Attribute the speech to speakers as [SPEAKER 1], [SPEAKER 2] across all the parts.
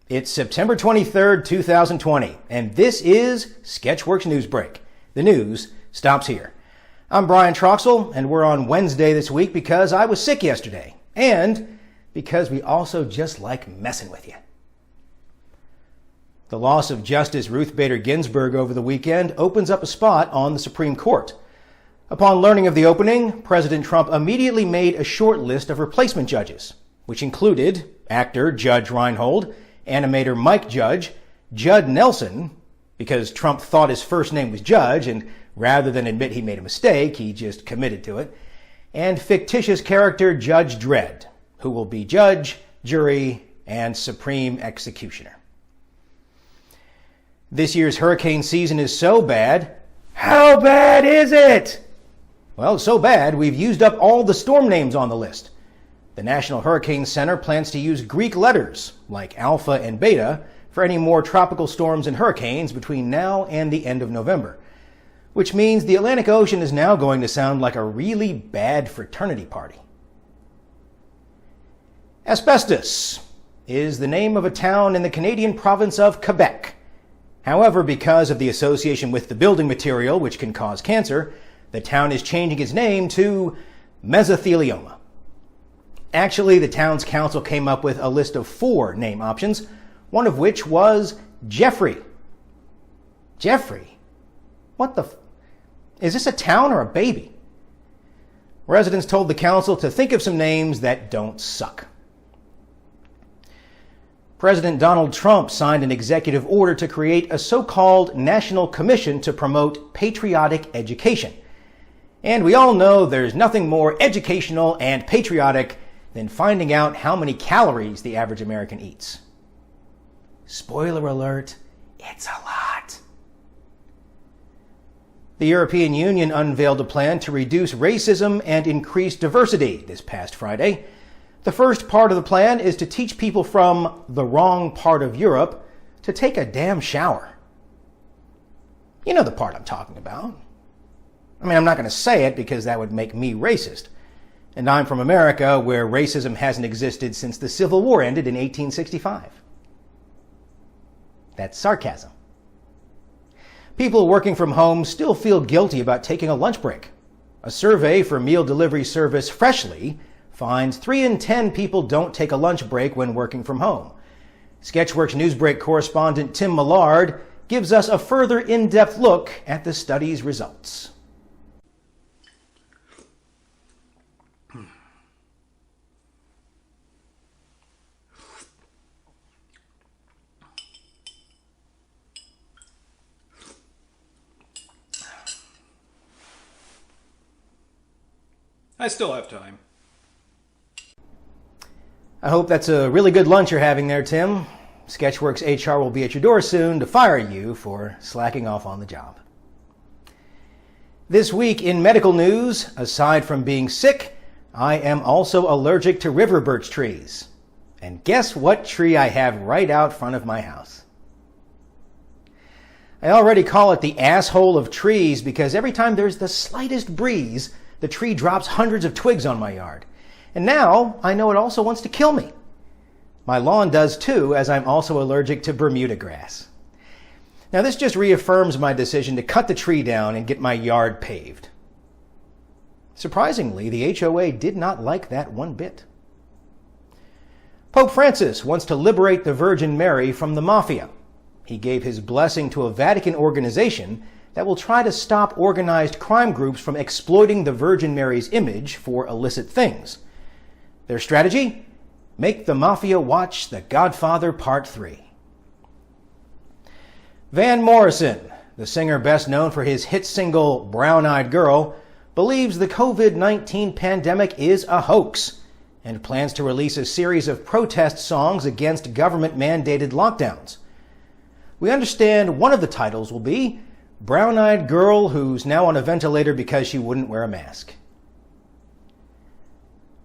[SPEAKER 1] It's September 23rd, 2020, and this is Sketchworks NewsBrake. The news stops here. I'm Brian Troxel, and we're on Wednesday this week because I was sick yesterday, and because we also just like messing with you. The loss of Justice Ruth Bader Ginsburg over the weekend opens up a spot on the Supreme Court. Upon learning of the opening, President Trump immediately made a short list of replacement judges, which included actor Judge Reinhold, animator Mike Judge, Judd Nelson, because Trump thought his first name was Judge, and rather than admit he made a mistake, he just committed to it, and fictitious character Judge Dredd, who will be judge, jury, and supreme executioner. This year's hurricane season is so bad. How bad is it? Well, so bad we've used up all the storm names on the list. The National Hurricane Center plans to use Greek letters, like Alpha and Beta, for any more tropical storms and hurricanes between now and the end of November, which means the Atlantic Ocean is now going to sound like a really bad fraternity party. Asbestos is the name of a town in the Canadian province of Quebec. However, because of the association with the building material, which can cause cancer, the town is changing its name to mesothelioma. Actually, the town's council came up with a list of 4 name options, one of which was Jeffrey. Jeffrey? What the Is this a town or a baby? Residents told the council to think of some names that don't suck. President Donald Trump signed an executive order to create a so-called National Commission to promote patriotic education. And we all know there's nothing more educational and patriotic than finding out how many calories the average American eats. Spoiler alert, it's a lot. The European Union unveiled a plan to reduce racism and increase diversity this past Friday. The first part of the plan is to teach people from the wrong part of Europe to take a damn shower. You know the part I'm talking about. I mean, I'm not going to say it because that would make me racist. And I'm from America, where racism hasn't existed since the Civil War ended in 1865. That's sarcasm. People working from home still feel guilty about taking a lunch break. A survey for meal delivery service Freshly finds 3 in 10 people don't take a lunch break when working from home. Sketchworks NewsBrake correspondent Tim Millard gives us a further in-depth look at the study's results.
[SPEAKER 2] I still have time.
[SPEAKER 1] I hope that's a really good lunch you're having there, Tim. Sketchworks HR will be at your door soon to fire you for slacking off on the job. This week in medical news, aside from being sick, I am also allergic to river birch trees. And guess what tree I have right out front of my house? I already call it the asshole of trees because every time there's the slightest breeze, the tree drops hundreds of twigs on my yard. And now I know it also wants to kill me. My lawn does too, as I'm also allergic to Bermuda grass. Now this just reaffirms my decision to cut the tree down and get my yard paved. Surprisingly, the HOA did not like that one bit. Pope Francis wants to liberate the Virgin Mary from the mafia. He gave his blessing to a Vatican organization that will try to stop organized crime groups from exploiting the Virgin Mary's image for illicit things. Their strategy? Make the mafia watch The Godfather Part 3. Van Morrison, the singer best known for his hit single Brown Eyed Girl, believes the COVID-19 pandemic is a hoax and plans to release a series of protest songs against government-mandated lockdowns. We understand one of the titles will be Brown-Eyed Girl Who's Now on a Ventilator Because She Wouldn't Wear a Mask.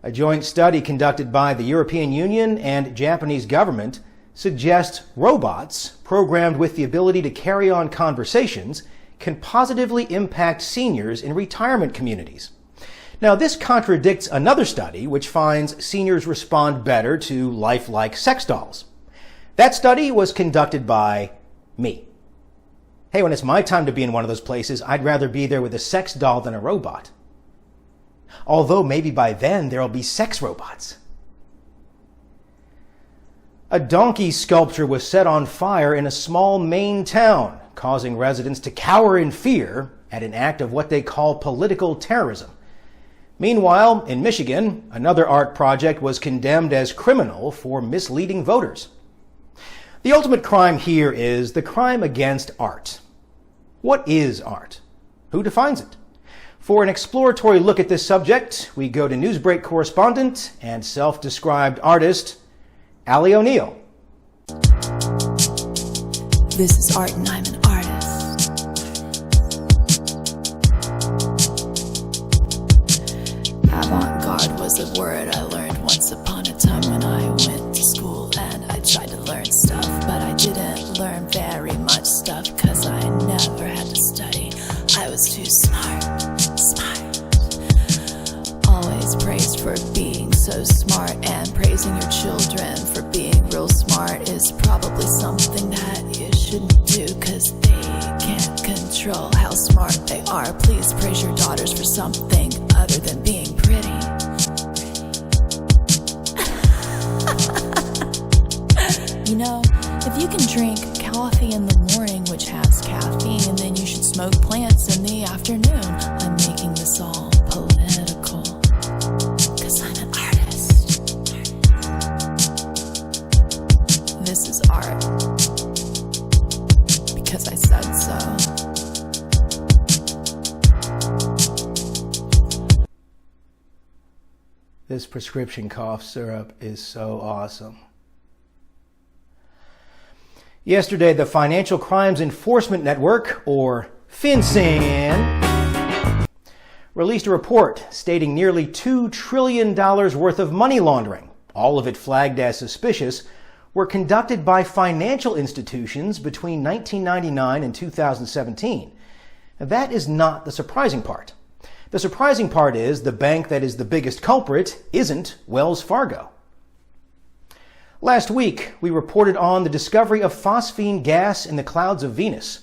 [SPEAKER 1] A joint study conducted by the European Union and Japanese government suggests robots programmed with the ability to carry on conversations can positively impact seniors in retirement communities. Now, this contradicts another study which finds seniors respond better to lifelike sex dolls. That study was conducted by me. Hey, when it's my time to be in one of those places, I'd rather be there with a sex doll than a robot. Although maybe by then there'll be sex robots. A donkey sculpture was set on fire in a small Maine town, causing residents to cower in fear at an act of what they call political terrorism. Meanwhile, in Michigan, another art project was condemned as criminal for misleading voters. The ultimate crime here is the crime against art. What is art? Who defines it? For an exploratory look at this subject, we go to NewsBrake correspondent and self-described artist, Allie O'Neill.
[SPEAKER 3] This is art and I'm an artist. Avant-garde was a word I learned once upon a time when I went to school, and I tried to learn stuff, but I didn't learn very much stuff because I never had to study. I was too smart. Always praised for being so smart, and praising your children for being real smart is probably something that you shouldn't do because they can't control how smart they are. Please praise your daughters for something other than being pretty. You know, if you can drink coffee in the morning, which has caffeine, then you should smoke plants in the afternoon. I'm making this all political, 'cause I'm an artist. This is art, because I said so.
[SPEAKER 1] This prescription cough syrup is so awesome. Yesterday, the Financial Crimes Enforcement Network, or FinCEN, released a report stating nearly $2 trillion worth of money laundering, all of it flagged as suspicious, were conducted by financial institutions between 1999 and 2017. That is not the surprising part. The surprising part is the bank that is the biggest culprit isn't Wells Fargo. Last week, we reported on the discovery of phosphine gas in the clouds of Venus.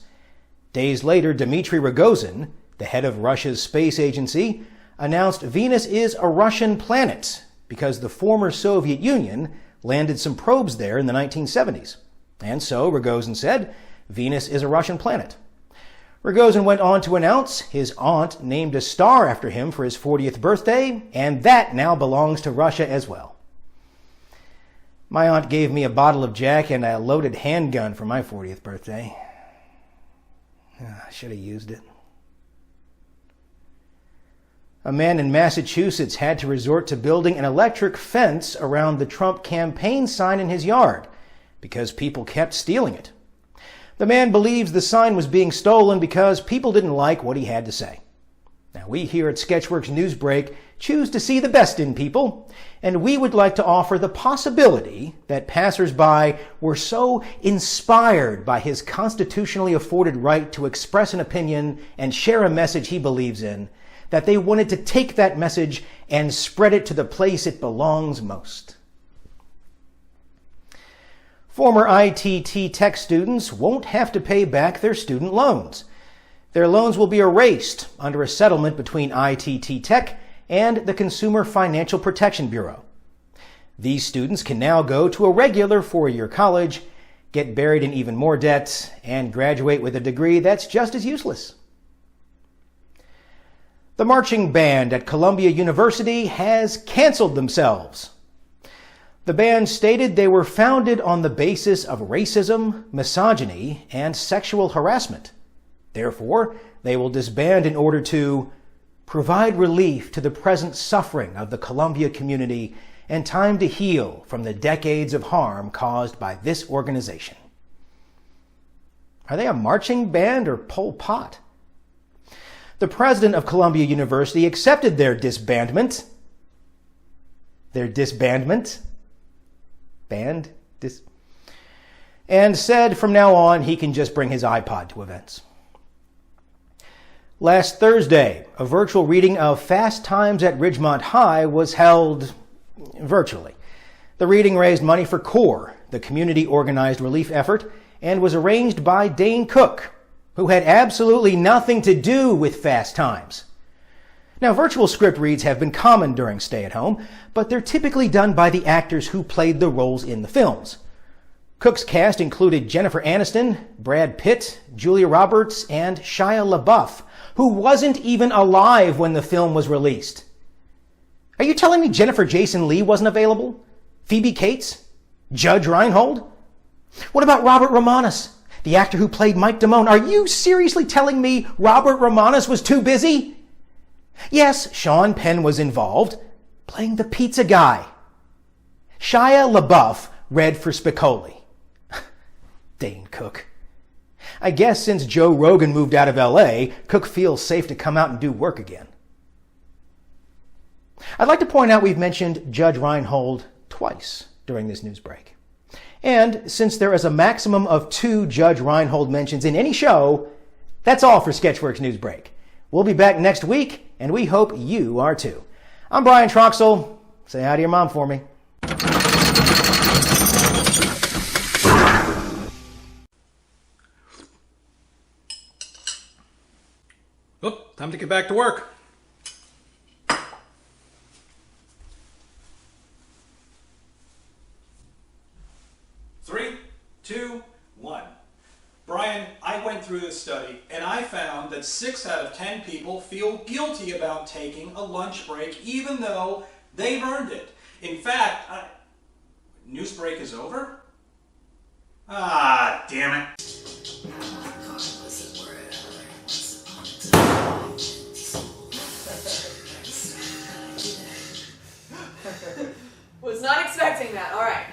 [SPEAKER 1] Days later, Dmitry Rogozin, the head of Russia's space agency, announced Venus is a Russian planet because the former Soviet Union landed some probes there in the 1970s. And so, Rogozin said, Venus is a Russian planet. Rogozin went on to announce his aunt named a star after him for his 40th birthday, and that now belongs to Russia as well. My aunt gave me a bottle of Jack and a loaded handgun for my 40th birthday. I should have used it. A man in Massachusetts had to resort to building an electric fence around the Trump campaign sign in his yard because people kept stealing it. The man believes the sign was being stolen because people didn't like what he had to say. Now, we here at Sketchworks NewsBrake choose to see the best in people, and we would like to offer the possibility that passersby were so inspired by his constitutionally afforded right to express an opinion and share a message he believes in, that they wanted to take that message and spread it to the place it belongs most. Former ITT Tech students won't have to pay back their student loans. Their loans will be erased under a settlement between ITT Tech and the Consumer Financial Protection Bureau. These students can now go to a regular four-year college, get buried in even more debt, and graduate with a degree that's just as useless. The marching band at Columbia University has canceled themselves. The band stated they were founded on the basis of racism, misogyny, and sexual harassment. Therefore, they will disband in order to provide relief to the present suffering of the Columbia community and time to heal from the decades of harm caused by this organization. Are they a marching band or Pol Pot? The president of Columbia University accepted their disbandment. And said from now on he can just bring his iPod to events. Last Thursday, a virtual reading of Fast Times at Ridgemont High was held virtually. The reading raised money for CORE, the community-organized relief effort, and was arranged by Dane Cook, who had absolutely nothing to do with Fast Times. Now, virtual script reads have been common during stay-at-home, but they're typically done by the actors who played the roles in the films. Cook's cast included Jennifer Aniston, Brad Pitt, Julia Roberts, and Shia LaBeouf, who wasn't even alive when the film was released. Are you telling me Jennifer Jason Leigh wasn't available? Phoebe Cates? Judge Reinhold? What about Robert Romanus, the actor who played Mike Damone? Are you seriously telling me Robert Romanus was too busy? Yes, Sean Penn was involved, playing the pizza guy. Shia LaBeouf read for Spicoli. Dane Cook. I guess since Joe Rogan moved out of L.A., Cook feels safe to come out and do work again. I'd like to point out we've mentioned Judge Reinhold twice during this news break. And since there is a maximum of 2 Judge Reinhold mentions in any show, that's all for Sketchworks News Break. We'll be back next week, and we hope you are too. I'm Brian Troxel. Say hi to your mom for me.
[SPEAKER 2] Oh, time to get back to work. 3, 2, 1. Brian, I went through this study and I found that 6 out of 10 people feel guilty about taking a lunch break even though they've earned it. In fact, news break is over? Ah, damn it.
[SPEAKER 4] Was not expecting that. All right.